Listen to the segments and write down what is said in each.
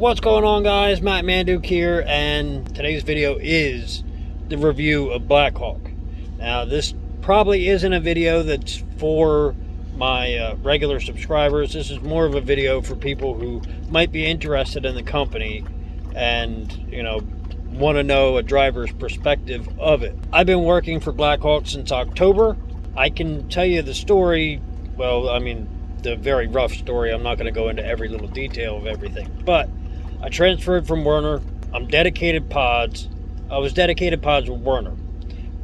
What's going on, guys? Matt Manduke here, and today's video is the review of Blackhawk. Now, this probably isn't a video that's for my regular subscribers. This is more of a video for people who might be interested in the company and, want to know a driver's perspective of it. I've been working for Blackhawk since October. I can tell you the story, the very rough story. I'm not going to go into every little detail of everything, but I transferred from Werner. I'm dedicated pods. I was dedicated pods with Werner.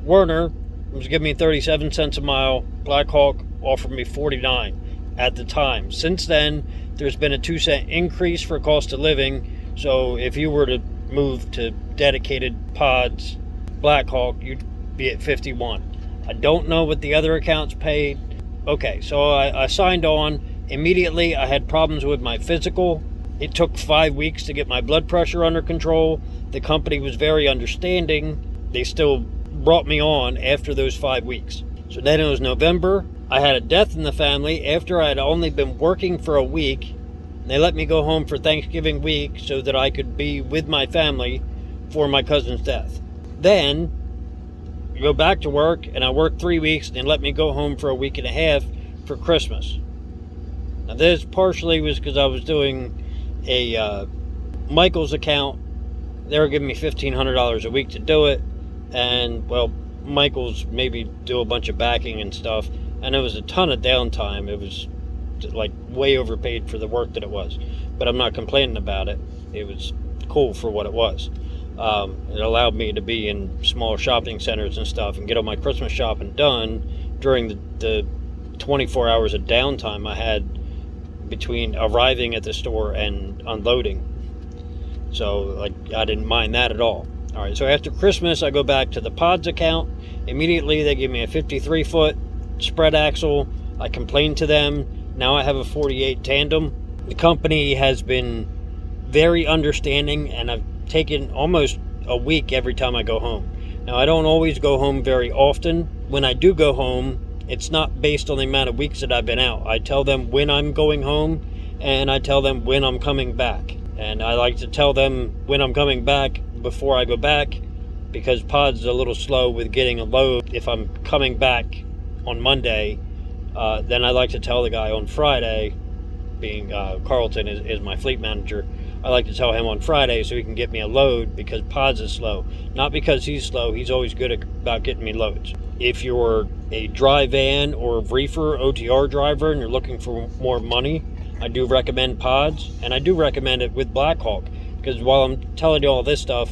Werner was giving me 37 cents a mile. Blackhawk offered me 49 at the time. Since then, there's been a 2-cent increase for cost of living. So if you were to move to dedicated pods, Blackhawk, you'd be at 51. I don't know what the other accounts paid. Okay, so I signed on. Immediately, I had problems with my physical. It took 5 weeks to get my blood pressure under control. The company was very understanding. They still brought me on after those 5 weeks. So then it was November. I had a death in the family after I had only been working for a week. They let me go home for Thanksgiving week so that I could be with my family for my cousin's death. Then I go back to work, and I worked 3 weeks, and they let me go home for a week and a half for Christmas. Now this partially was because I was doing a Michael's account. They were giving me $1,500 a week to do it, and Michael's maybe do a bunch of backing and stuff, and it was a ton of downtime. It was like way overpaid for the work that it was, but I'm not complaining about it. It was cool for what it was. It allowed me to be in small shopping centers and stuff and get all my Christmas shopping done during the 24 hours of downtime I had between arriving at the store and unloading. So I didn't mind that at all. All right, so after Christmas, I go back to the pods account. Immediately they give me a 53-foot spread axle. I complained to them. Now I have a 48 tandem. The company has been very understanding, and I've taken almost a week every time I go home. Now, I don't always go home very often. When I do go home, it's not based on the amount of weeks that I've been out. I tell them when I'm going home, and I tell them when I'm coming back. And I like to tell them when I'm coming back before I go back, because pods is a little slow with getting a load. If I'm coming back on Monday, then I like to tell the guy on Friday, being Carlton is my fleet manager, I like to tell him on Friday so he can get me a load, because pods is slow. Not because he's slow, he's always good about getting me loads. If you're a dry van or reefer OTR driver and you're looking for more money, I do recommend pods, and I do recommend it with Blackhawk, because while I'm telling you all this stuff,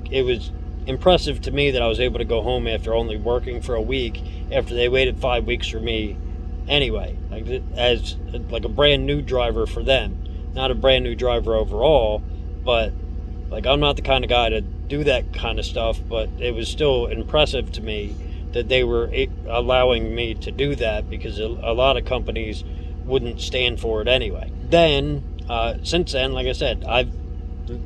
it was impressive to me that I was able to go home after only working for a week, after they waited 5 weeks for me anyway, as a brand new driver for them. Not a brand new driver overall, but I'm not the kind of guy to do that kind of stuff, but it was still impressive to me that they were allowing me to do that, because a lot of companies wouldn't stand for it anyway. Then, since then, like I said,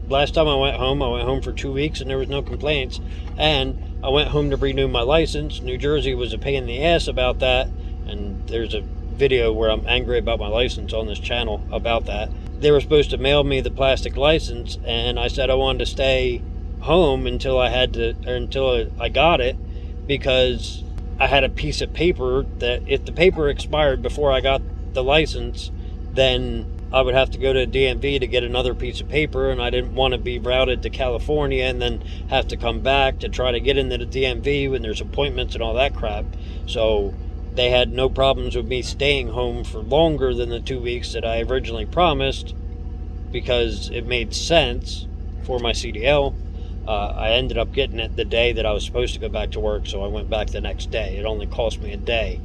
last time I went home for 2 weeks and there was no complaints, and I went home to renew my license. New Jersey was a pain in the ass about that, and there's a video where I'm angry about my license on this channel about that. They were supposed to mail me the plastic license, and I said I wanted to stay home until I got it, because I had a piece of paper that if the paper expired before I got the license, then I would have to go to DMV to get another piece of paper, and I didn't want to be routed to California and then have to come back to try to get into the DMV when there's appointments and all that crap. So they had no problems with me staying home for longer than the 2 weeks that I originally promised, because it made sense for my CDL. I ended up getting it the day that I was supposed to go back to work, so I went back the next day. It only cost me a day,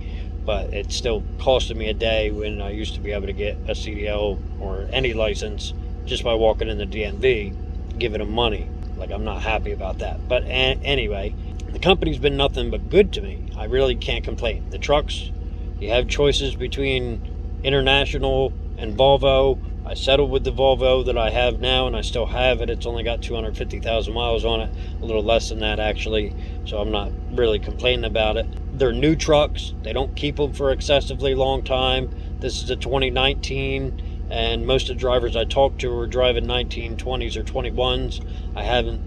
but it still costed me a day when I used to be able to get a CDL or any license just by walking in the DMV, giving them money. I'm not happy about that. But anyway, the company's been nothing but good to me. I really can't complain. The trucks, you have choices between International and Volvo. I settled with the Volvo that I have now, and I still have it. It's only got 250,000 miles on it, a little less than that actually, so I'm not really complaining about it. They're new trucks. They don't keep them for excessively long time. This is a 2019, and most of the drivers I talk to are driving 1920s or 21s. I haven't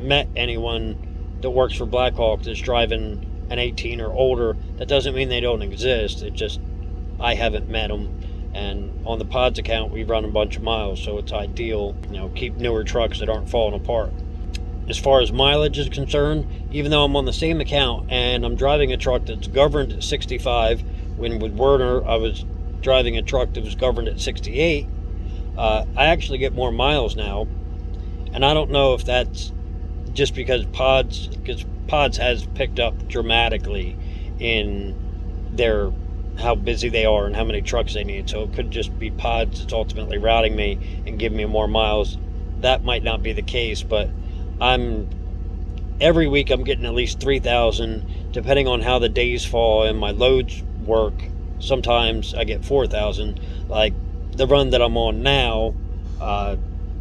met anyone that works for Blackhawk that's driving an 18 or older. That doesn't mean they don't exist. It just, I haven't met them. And on the pods account, we run a bunch of miles, so it's ideal, keep newer trucks that aren't falling apart. As far as mileage is concerned, even though I'm on the same account and I'm driving a truck that's governed at 65, when with Werner I was driving a truck that was governed at 68, I actually get more miles now. And I don't know if that's just because Pods has picked up dramatically in their how busy they are and how many trucks they need. So it could just be Pods that's ultimately routing me and giving me more miles. That might not be the case, but every week I'm getting at least 3,000, depending on how the days fall and my loads work. Sometimes I get 4,000, like the run that I'm on now,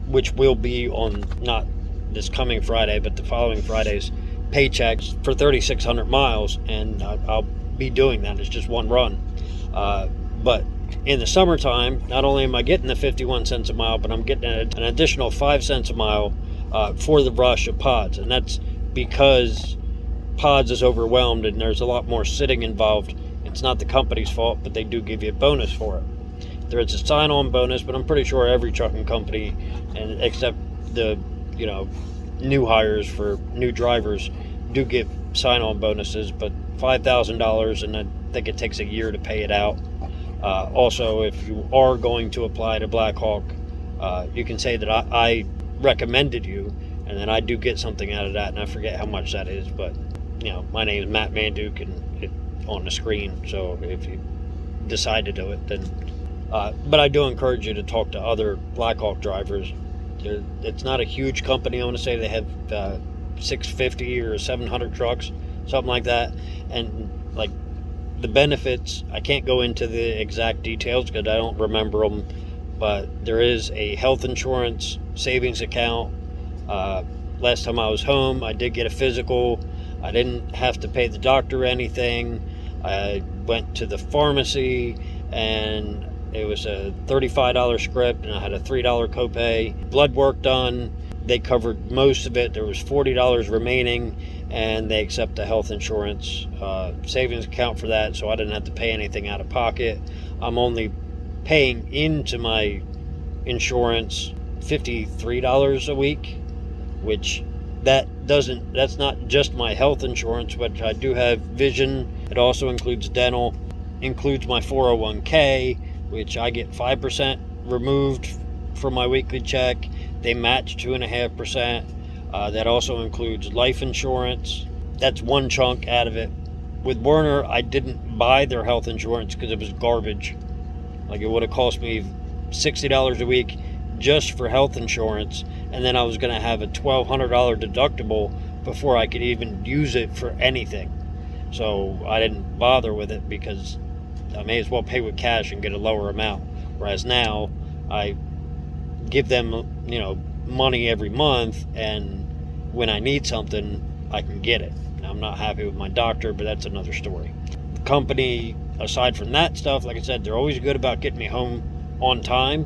which will be on not this coming Friday, but the following Friday's paychecks for 3,600 miles, and I'll be doing that. It's just one run. But in the summertime, not only am I getting the 51 cents a mile, but I'm getting an additional 5 cents a mile for the rush of Pods. And that's because Pods is overwhelmed and there's a lot more sitting involved. It's not the company's fault, but they do give you a bonus for it. There is a sign-on bonus, but I'm pretty sure every trucking company, and except the new hires for new drivers, do get sign-on bonuses, but $5,000, and I think it takes a year to pay it out. Also, if you are going to apply to Blackhawk, you can say that I recommended you, and then I do get something out of that, and I forget how much that is, but my name is Matt Manduke, and it's on the screen, so if you decide to do it, then but I do encourage you to talk to other Blackhawk drivers. It's not a huge company. I want to say they have 650 or 700 trucks, something like that. And like the benefits, I can't go into the exact details because I don't remember them, but there is a health insurance savings account. Last time I was home, I did get a physical. I didn't have to pay the doctor anything. I went to the pharmacy and it was a $35 script, and I had a $3 copay. Blood work done. They covered most of it. There was $40 remaining, and they accept the health insurance savings account for that, so I didn't have to pay anything out of pocket. I'm only paying into my insurance $53 a week, which that's not just my health insurance, but I do have vision. It also includes dental, includes my 401k, which I get 5% removed from my weekly check. They match 2.5%. That also includes life insurance. That's one chunk out of it. With Werner, I didn't buy their health insurance because it was garbage. Like, it would have cost me $60 a week just for health insurance, and then I was going to have a $1,200 deductible before I could even use it for anything. So I didn't bother with it because I may as well pay with cash and get a lower amount. Whereas now, I give them, money every month, and when I need something, I can get it. Now, I'm not happy with my doctor, but that's another story. The company, aside from that stuff, like I said, they're always good about getting me home on time,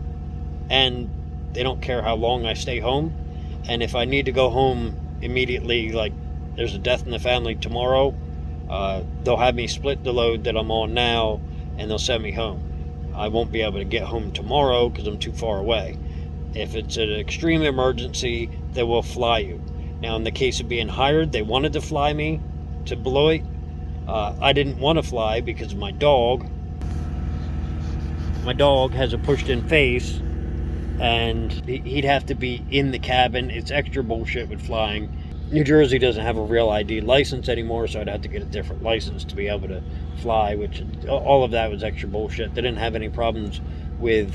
and they don't care how long I stay home. And if I need to go home immediately, like there's a death in the family tomorrow, they'll have me split the load that I'm on now, and they'll send me home. I won't be able to get home tomorrow because I'm too far away. If it's an extreme emergency, they will fly you. Now, in the case of being hired, they wanted to fly me to Beloit. I didn't want to fly because of my dog. My dog has a pushed-in face, and he'd have to be in the cabin. It's extra bullshit with flying. New Jersey doesn't have a real ID license anymore, so I'd have to get a different license to be able to fly, which all of that was extra bullshit. They didn't have any problems with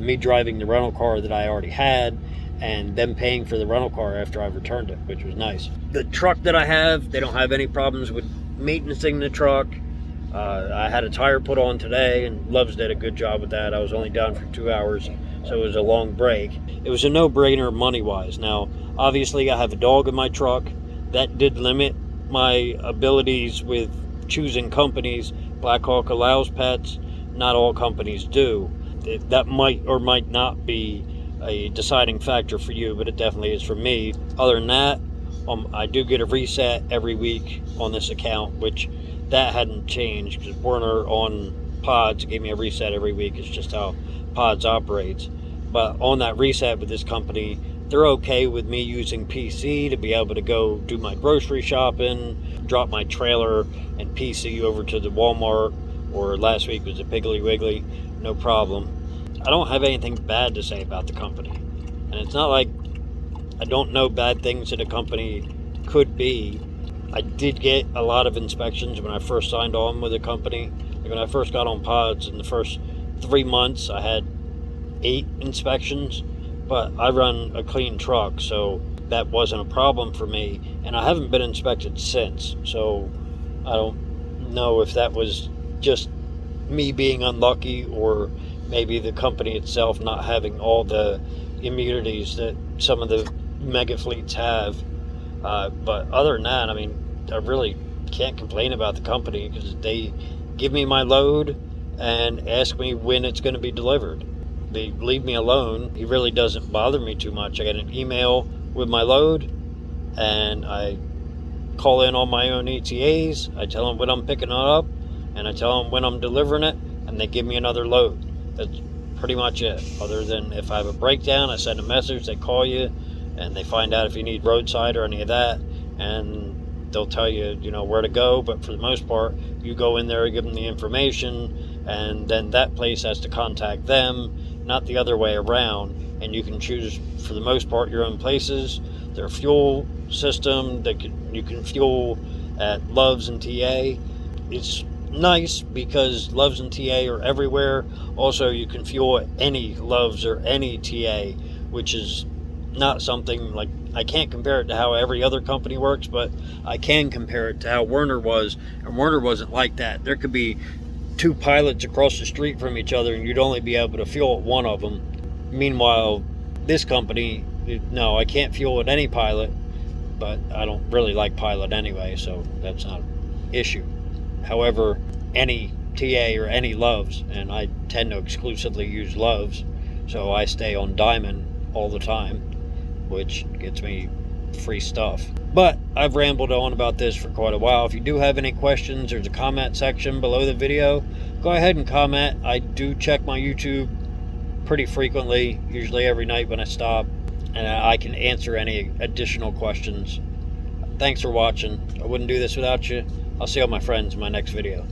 me driving the rental car that I already had and them paying for the rental car after I returned it, which was nice. The truck that I have, they don't have any problems with maintaining the truck. I had a tire put on today, and Loves did a good job with that. I was only down for 2 hours, so it was a long break. It was a no-brainer money-wise. Now, obviously, I have a dog in my truck. That did limit my abilities with choosing companies. Blackhawk allows pets. Not all companies do. that might or might not be a deciding factor for you, but it definitely is for me. Other than that, I do get a reset every week on this account, which that hadn't changed because Werner on Pods gave me a reset every week. It's just how Pods operates. But on that reset with this company, they're okay with me using PC to be able to go do my grocery shopping, drop my trailer and PC over to the Walmart, or last week was a Piggly Wiggly, no problem. I don't have anything bad to say about the company. And it's not like I don't know bad things that a company could be. I did get a lot of inspections when I first signed on with a company. Like when I first got on Pods, in the first 3 months, I had 8 inspections, but I run a clean truck, so that wasn't a problem for me, and I haven't been inspected since, so I don't know if that was just me being unlucky or maybe the company itself not having all the immunities that some of the mega fleets have. But other than that, I mean, I really can't complain about the company because they give me my load and ask me when it's going to be delivered. They leave me alone. He really doesn't bother me too much. I get an email with my load and I call in on my own ETAs. I tell them when I'm picking it up and I tell them when I'm delivering it, and they give me another load. That's pretty much it. Other than if I have a breakdown, I send a message, they call you and they find out if you need roadside or any of that, and they'll tell you, where to go. But for the most part, you go in there, give them the information, and then that place has to contact them, not the other way around. And you can choose, for the most part, your own places. Their fuel system, you can fuel at Loves and TA. It's nice because Loves and TA are everywhere. Also, you can fuel at any Loves or any TA, which is not something like, I can't compare it to how every other company works, but I can compare it to how Werner was, and Werner wasn't like that. There could be 2 pilots across the street from each other and you'd only be able to fuel at one of them. Meanwhile, this company, no, I can't fuel at any pilot, but I don't really like pilot anyway, so that's not an issue. However, any TA or any Loves, and I tend to exclusively use Loves, so I stay on Diamond all the time, which gets me free stuff. But I've rambled on about this for quite a while. If you do have any questions, there's a comment section below the video. Go ahead and comment. I do check my YouTube pretty frequently, usually every night when I stop, and I can answer any additional questions. Thanks for watching. I wouldn't do this without you. I'll see all my friends in my next video.